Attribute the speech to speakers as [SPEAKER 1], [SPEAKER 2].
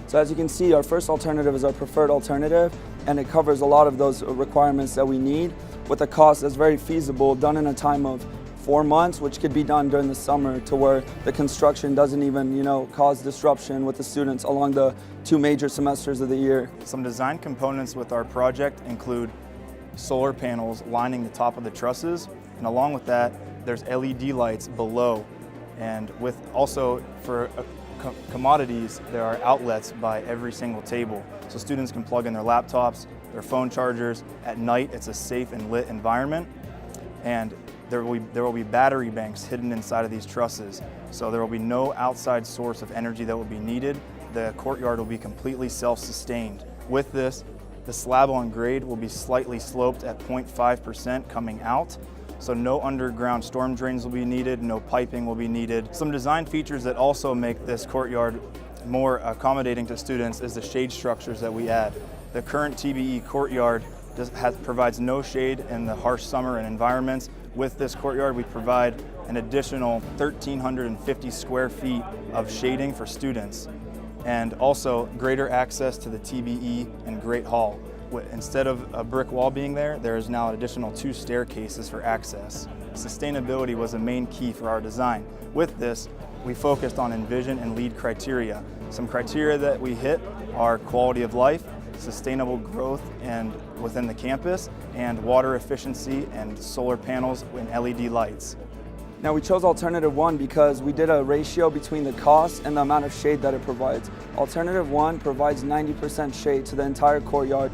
[SPEAKER 1] So as you can see, our first alternative is our preferred alternative, and it covers a lot of those requirements that we need with a cost that's very feasible, done in a time of 4 months, which could be done during the summer to where the construction doesn't even, cause disruption with the students along the 2 major semesters of the year.
[SPEAKER 2] Some design components with our project include solar panels lining the top of the trusses, and along with that, there's LED lights below. And with also for commodities, there are outlets by every single table. So students can plug in their laptops, their phone chargers. At night, it's a safe and lit environment. And there will be battery banks hidden inside of these trusses. So there will be no outside source of energy that will be needed. The courtyard will be completely self-sustained. With this, the slab on grade will be slightly sloped at 0.5% coming out. So no underground storm drains will be needed, no piping will be needed. Some design features that also make this courtyard more accommodating to students is the shade structures that we add. The current TBE courtyard provides no shade in the harsh summer and environments. With this courtyard, we provide an additional 1,350 square feet of shading for students, and also greater access to the TBE and Great Hall. Instead of a brick wall being there, there is now an additional 2 staircases for access. Sustainability was a main key for our design. With this, we focused on envision and LEED criteria. Some criteria that we hit are quality of life, sustainable growth and within the campus, and water efficiency and solar panels and LED lights.
[SPEAKER 1] Now we chose alternative 1 because we did a ratio between the cost and the amount of shade that it provides. Alternative 1 provides 90% shade to the entire courtyard.